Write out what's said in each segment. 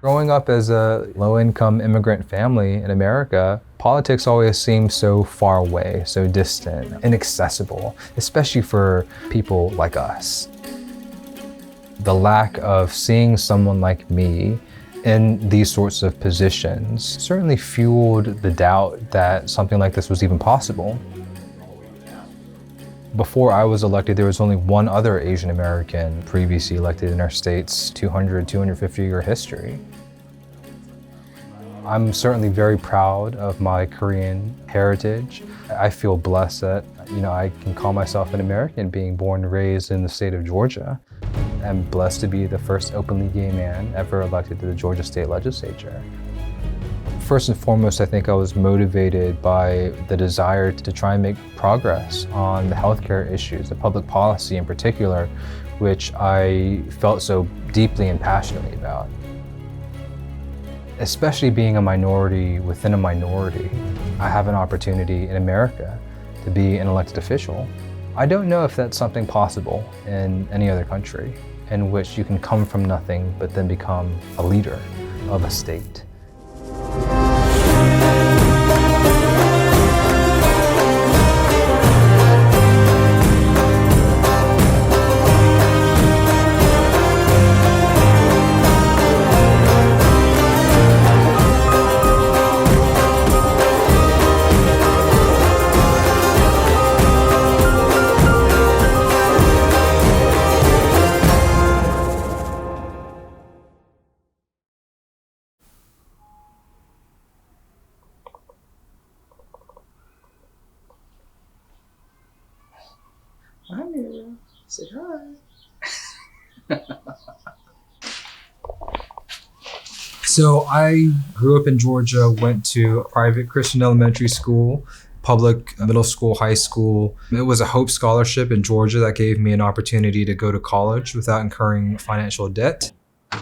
Growing up as a low-income immigrant family in America, politics always seemed so far away, so distant, inaccessible, especially for people like us. The lack of seeing someone like me in these sorts of positions certainly fueled the doubt that something like this was even possible. Before I was elected, there was only one other Asian American previously elected in our state's 250-year history. I'm certainly very proud of my Korean heritage. I feel blessed that, I can call myself an American being born and raised in the state of Georgia. I'm blessed to be the first openly gay man ever elected to the Georgia State Legislature. First and foremost, I think I was motivated by the desire to try and make progress on the healthcare issues, the public policy in particular, which I felt so deeply and passionately about. Especially being a minority within a minority, I have an opportunity in America to be an elected official. I don't know if that's something possible in any other country in which you can come from nothing but then become a leader of a state. Hi, Mira. Say hi. So I grew up in Georgia, went to a private Christian elementary school, public middle school, high school. It was a Hope Scholarship in Georgia that gave me an opportunity to go to college without incurring financial debt.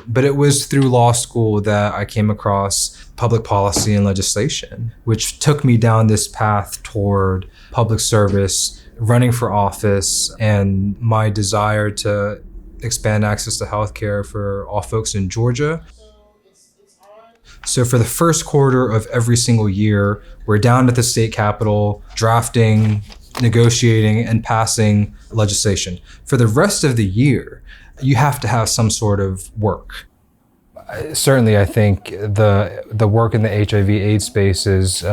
But it was through law school that I came across public policy and legislation, which took me down this path toward public service, running for office, and my desire to expand access to healthcare for all folks in Georgia. So for the first quarter of every single year, we're down at the state capitol, drafting, negotiating, and passing legislation. For the rest of the year, you have to have some sort of work. Certainly, I think the work in the HIV/AIDS space is,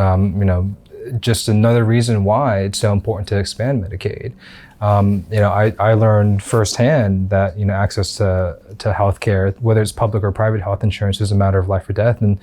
just another reason why it's so important to expand Medicaid. I learned firsthand that, access to healthcare, whether it's public or private health insurance, is a matter of life or death. And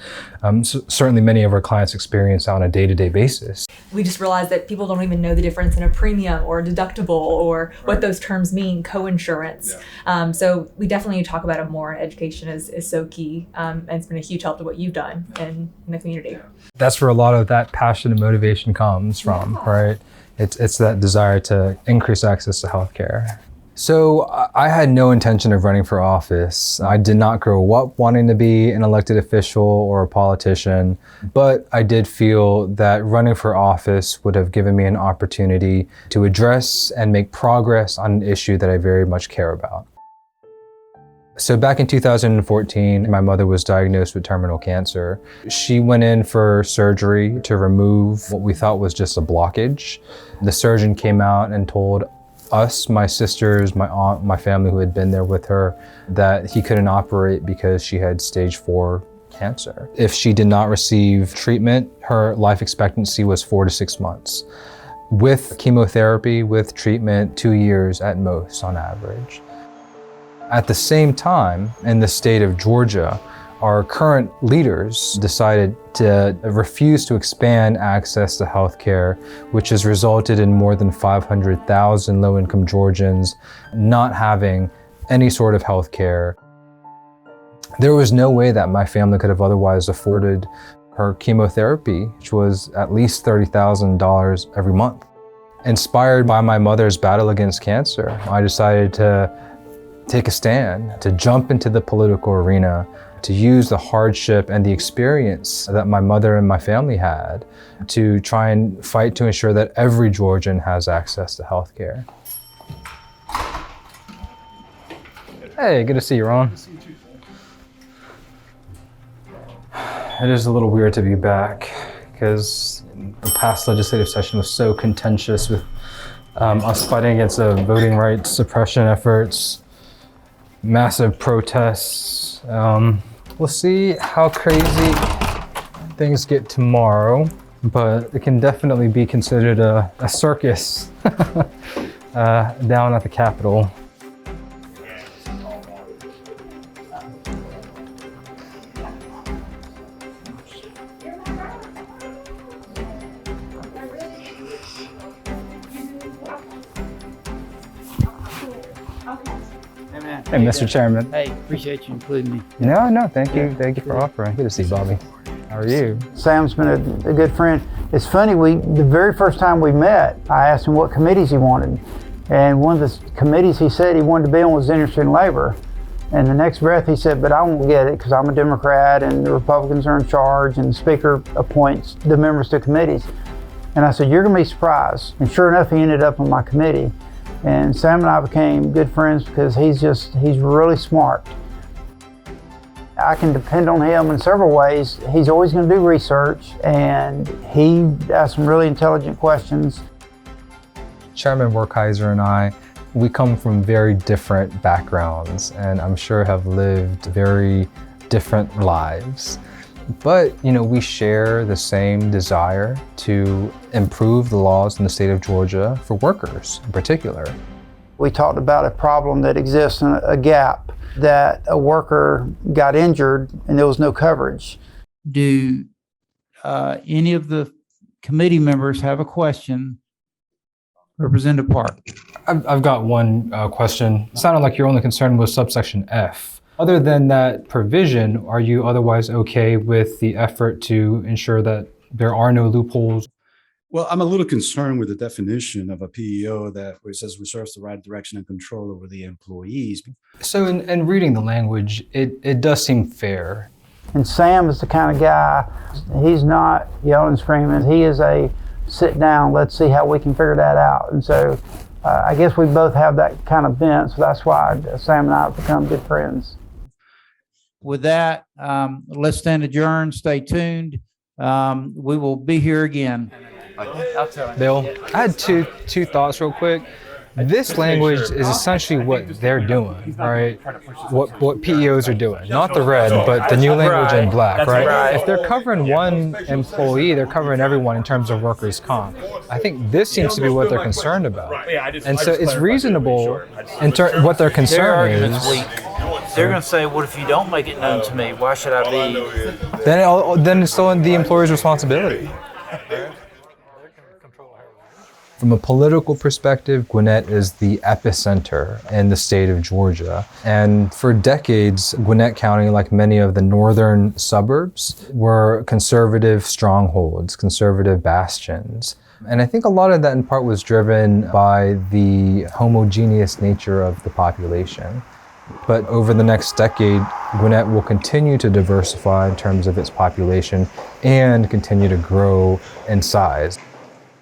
certainly many of our clients experience that on a day-to-day basis. We just realized that people don't even know the difference in a premium or a deductible or what those terms mean, co-insurance. Yeah. So we definitely talk about it more. Education is so key. And it's been a huge help to what you've done in the community. That's where a lot of that passion and motivation comes from, right? It's that desire to increase access to healthcare. So I had no intention of running for office. I did not grow up wanting to be an elected official or a politician, but I did feel that running for office would have given me an opportunity to address and make progress on an issue that I very much care about. So back in 2014, my mother was diagnosed with terminal cancer. She went in for surgery to remove what we thought was just a blockage. The surgeon came out and told us, my sisters, my aunt, my family who had been there with her, that he couldn't operate because she had stage 4 cancer. If she did not receive treatment, her life expectancy was 4 to 6 months. With chemotherapy, with treatment, 2 years at most on average. At the same time, in the state of Georgia, our current leaders decided to refuse to expand access to healthcare, which has resulted in more than 500,000 low-income Georgians not having any sort of healthcare. There was no way that my family could have otherwise afforded her chemotherapy, which was at least $30,000 every month. Inspired by my mother's battle against cancer, I decided to take a stand, to jump into the political arena, to use the hardship and the experience that my mother and my family had to try and fight to ensure that every Georgian has access to healthcare. Hey, good to see you, Ron. It is a little weird to be back because the past legislative session was so contentious with us fighting against the voting rights suppression efforts, massive protests. We'll see how crazy things get tomorrow, but it can definitely be considered a circus down at the Capitol. Hey, Mr. Chairman. Hey, appreciate you including me. No, thank you. Thank you for offering. Good to see you, Bobby. How are you? Sam's been a good friend. It's funny, the very first time we met, I asked him what committees he wanted. And one of the committees he said he wanted to be on was Industry and Labor. And the next breath he said, but I won't get it because I'm a Democrat and the Republicans are in charge and the Speaker appoints the members to committees. And I said, you're gonna be surprised. And sure enough, he ended up on my committee. And Sam and I became good friends because he's really smart. I can depend on him in several ways. He's always going to do research and he asks some really intelligent questions. Chairman Werkheiser and I, we come from very different backgrounds and I'm sure have lived very different lives. But, we share the same desire to improve the laws in the state of Georgia for workers in particular. We talked about a problem that exists in a gap, that a worker got injured and there was no coverage. Do any of the committee members have a question? Representative Park. I've got one question. It sounded like you're only concerned with subsection F. Other than that provision, are you otherwise okay with the effort to ensure that there are no loopholes? Well, I'm a little concerned with the definition of a PEO where it says reserves the right direction and control over the employees. So in reading the language, it does seem fair. And Sam is the kind of guy, he's not yelling and screaming. He is a sit down, let's see how we can figure that out. And so I guess we both have that kind of bent, so that's why Sam and I have become good friends. With that, let's stand adjourned. Stay tuned. We will be here again. Bill, I had two thoughts real quick. This language is essentially what they're doing, right? What PEOs are doing. Not the red, but the new language in black, right? If they're covering one employee, they're covering everyone in terms of workers' comp. I think this seems to be what they're concerned about. And so it's reasonable what their concern is. They're going to say, what if you don't make it known to me? Why should I be? Then it's still the employer's responsibility. From a political perspective, Gwinnett is the epicenter in the state of Georgia. And for decades, Gwinnett County, like many of the northern suburbs, were conservative strongholds, conservative bastions. And I think a lot of that in part was driven by the homogeneous nature of the population. But over the next decade, Gwinnett will continue to diversify in terms of its population and continue to grow in size.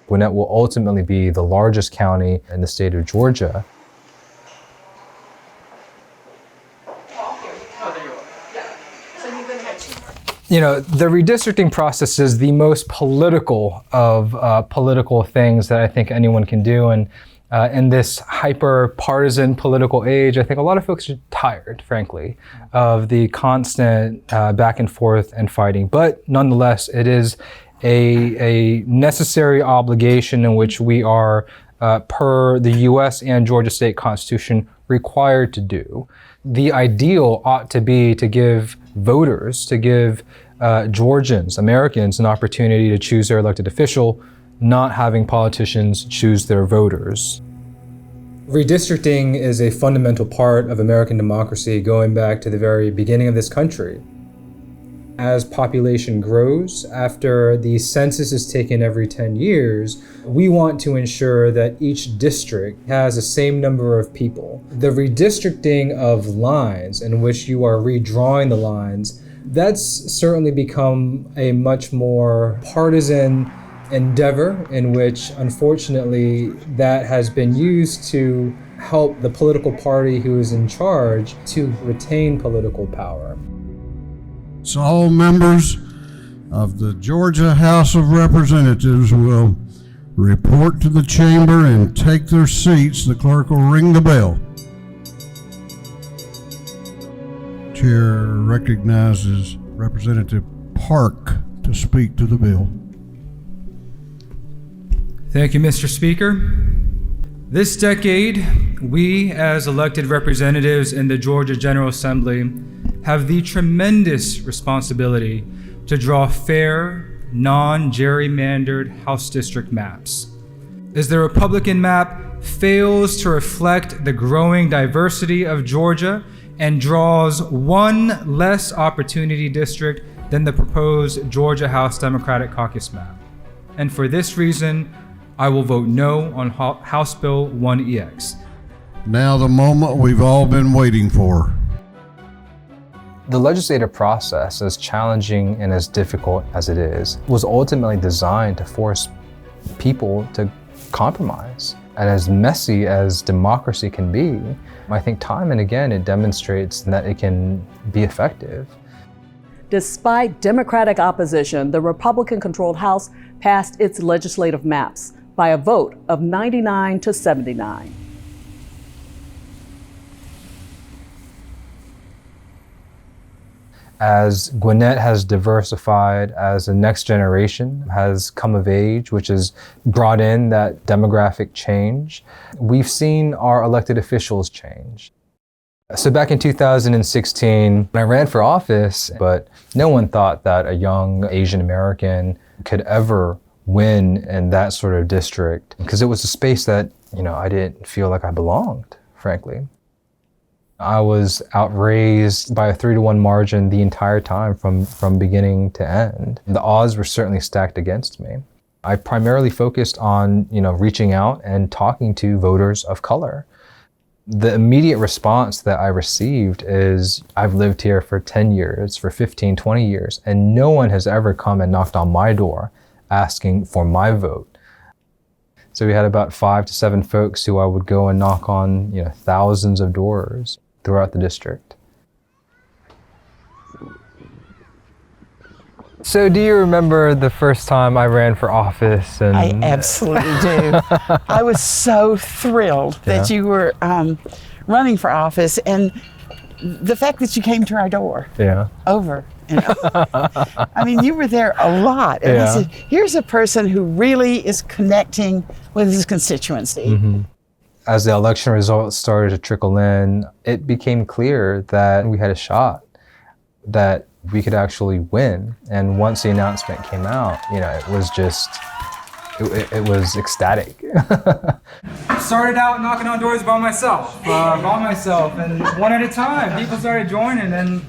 Gwinnett will ultimately be the largest county in the state of Georgia. The redistricting process is the most political of political things that I think anyone can do. And in this hyper-partisan political age, I think a lot of folks are tired, frankly, of the constant back and forth and fighting. But nonetheless, it is a necessary obligation in which we are, per the U.S. and Georgia State Constitution, required to do. The ideal ought to be to give voters, to give Georgians, Americans, an opportunity to choose their elected official, not having politicians choose their voters. Redistricting is a fundamental part of American democracy going back to the very beginning of this country. As population grows, after the census is taken every 10 years, we want to ensure that each district has the same number of people. The redistricting of lines in which you are redrawing the lines, that's certainly become a much more partisan endeavor in which, unfortunately, that has been used to help the political party who is in charge to retain political power. So all members of the Georgia House of Representatives will report to the chamber and take their seats, the clerk will ring the bell. Chair recognizes Representative Park to speak to the bill. Thank you, Mr. Speaker. This decade, we as elected representatives in the Georgia General Assembly have the tremendous responsibility to draw fair, non-gerrymandered House district maps. As the Republican map fails to reflect the growing diversity of Georgia and draws one less opportunity district than the proposed Georgia House Democratic Caucus map. And for this reason, I will vote no on House Bill 1EX. Now the moment we've all been waiting for. The legislative process, as challenging and as difficult as it is, was ultimately designed to force people to compromise. And as messy as democracy can be, I think time and again it demonstrates that it can be effective. Despite Democratic opposition, the Republican-controlled House passed its legislative maps by a vote of 99 to 79. As Gwinnett has diversified, as the next generation has come of age, which has brought in that demographic change, we've seen our elected officials change. So back in 2016, I ran for office, but no one thought that a young Asian American could ever win in that sort of district, because it was a space that, I didn't feel like I belonged, frankly. I was outraised by a 3-to-1 margin the entire time from beginning to end. The odds were certainly stacked against me. I primarily focused on, reaching out and talking to voters of color. The immediate response that I received is, I've lived here for 10 years, for 15, 20 years, and no one has ever come and knocked on my door asking for my vote. So we had about 5 to 7 folks who I would go and knock on, thousands of doors throughout the district. So do you remember the first time I ran for office? And I absolutely do. I was so thrilled that you were running for office, and the fact that you came to our door over and over. I mean, you were there a lot. And I said, here's a person who really is connecting with his constituency. Mm-hmm. As the election results started to trickle in, it became clear that we had a shot, that we could actually win. And once the announcement came out, it was just, it was ecstatic. I started out knocking on doors by myself, and one at a time, people started joining, and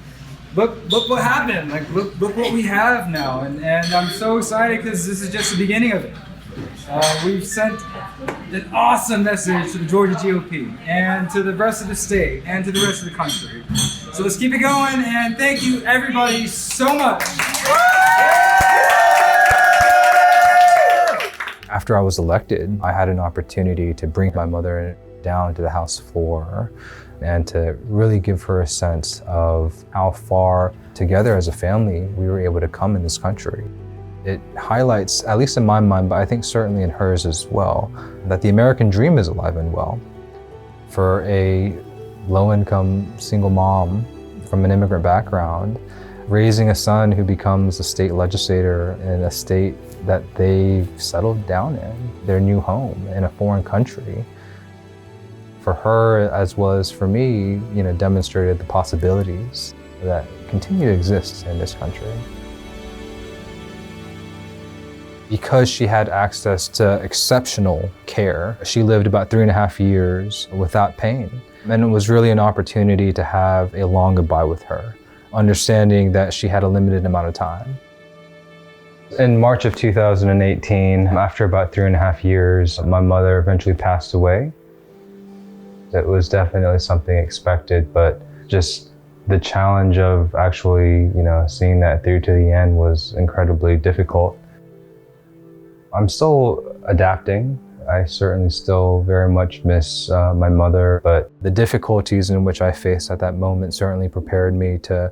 look what happened. Like, look what we have now, and I'm so excited because this is just the beginning of it. We've sent an awesome message to the Georgia GOP and to the rest of the state and to the rest of the country. So let's keep it going, and thank you everybody so much. After I was elected, I had an opportunity to bring my mother down to the House floor and to really give her a sense of how far together as a family we were able to come in this country. It highlights, at least in my mind, but I think certainly in hers as well, that the American dream is alive and well. For a low-income single mom from an immigrant background, raising a son who becomes a state legislator in a state that they've settled down in, their new home in a foreign country, for her as well as for me, demonstrated the possibilities that continue to exist in this country. Because she had access to exceptional care, she lived about 3.5 years without pain. And it was really an opportunity to have a long goodbye with her, understanding that she had a limited amount of time. In March of 2018, after about 3.5 years, my mother eventually passed away. It was definitely something expected, but just the challenge of actually, seeing that through to the end was incredibly difficult. I'm still adapting. I certainly still very much miss my mother, but the difficulties in which I faced at that moment certainly prepared me to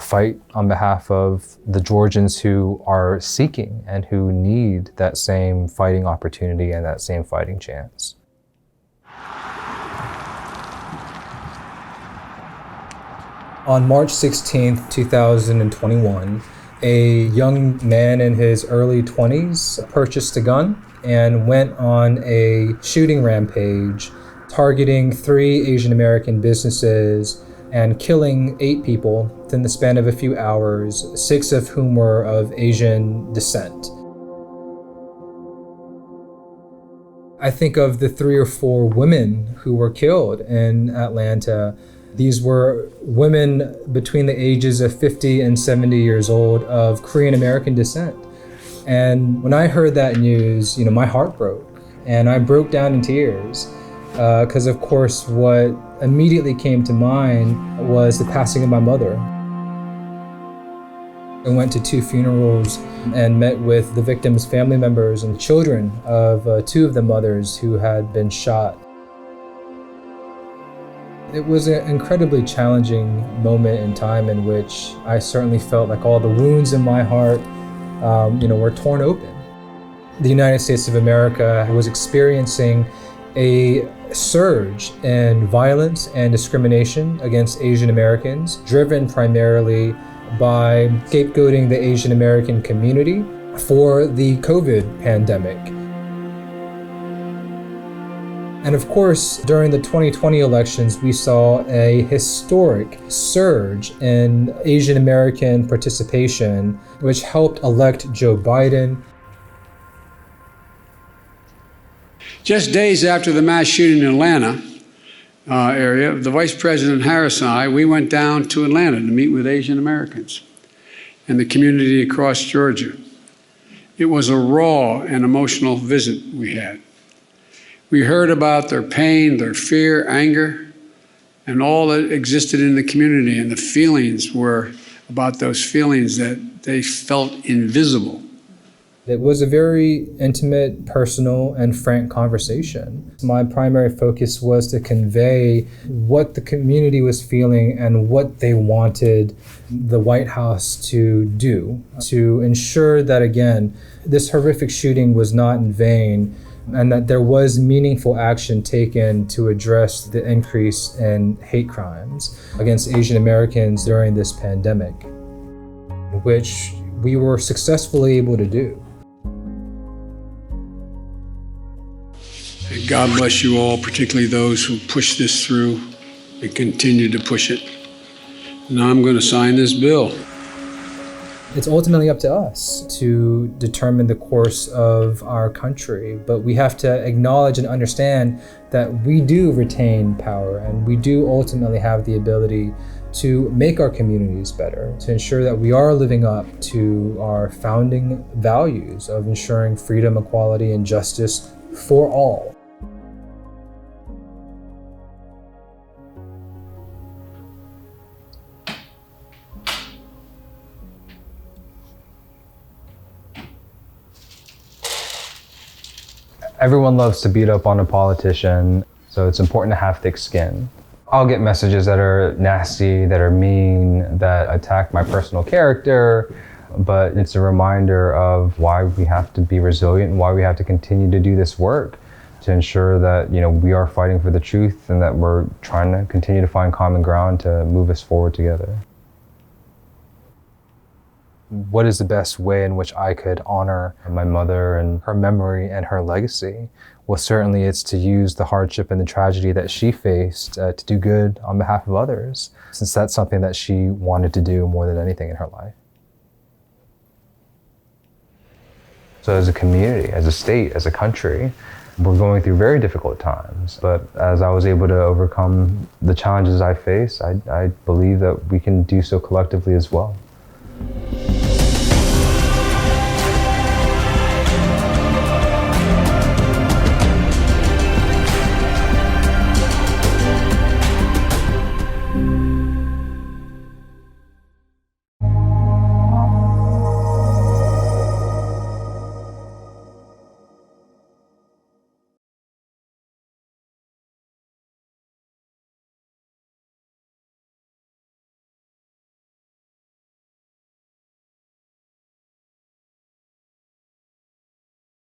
fight on behalf of the Georgians who are seeking and who need that same fighting opportunity and that same fighting chance. On March 16th, 2021, a young man in his early 20s purchased a gun and went on a shooting rampage, targeting 3 Asian American businesses and killing 8 people within the span of a few hours, 6 of whom were of Asian descent. I think of the 3 or 4 women who were killed in Atlanta. These were women between the ages of 50 and 70 years old of Korean American descent. And when I heard that news, my heart broke and I broke down in tears because of course what immediately came to mind was the passing of my mother. I went to 2 funerals and met with the victims' family members and children of 2 of the mothers who had been shot. It was an incredibly challenging moment in time in which I certainly felt like all the wounds in my heart, were torn open. The United States of America was experiencing a surge in violence and discrimination against Asian Americans, driven primarily by scapegoating the Asian American community for the COVID pandemic. And of course, during the 2020 elections, we saw a historic surge in Asian American participation, which helped elect Joe Biden. Just days after the mass shooting in Atlanta area, the Vice President Harris and I, we went down to Atlanta to meet with Asian Americans and the community across Georgia. It was a raw and emotional visit we had. We heard about their pain, their fear, anger, and all that existed in the community, and the feelings were about those feelings that they felt invisible. It was a very intimate, personal, and frank conversation. My primary focus was to convey what the community was feeling and what they wanted the White House to do to ensure that, again, this horrific shooting was not in vain, and that there was meaningful action taken to address the increase in hate crimes against Asian Americans during this pandemic, which we were successfully able to do. And God bless you all, particularly those who pushed this through and continue to push it. Now I'm going to sign this bill. It's ultimately up to us to determine the course of our country, but we have to acknowledge and understand that we do retain power and we do ultimately have the ability to make our communities better, to ensure that we are living up to our founding values of ensuring freedom, equality, and justice for all. Everyone loves to beat up on a politician, so it's important to have thick skin. I'll get messages that are nasty, that are mean, that attack my personal character, but it's a reminder of why we have to be resilient and why we have to continue to do this work to ensure that, we are fighting for the truth and that we're trying to continue to find common ground to move us forward together. What is the best way in which I could honor my mother and her memory and her legacy? Well, certainly it's to use the hardship and the tragedy that she faced to do good on behalf of others, since that's something that she wanted to do more than anything in her life. So as a community, as a state, as a country, we're going through very difficult times. But as I was able to overcome the challenges I face, I believe that we can do so collectively as well.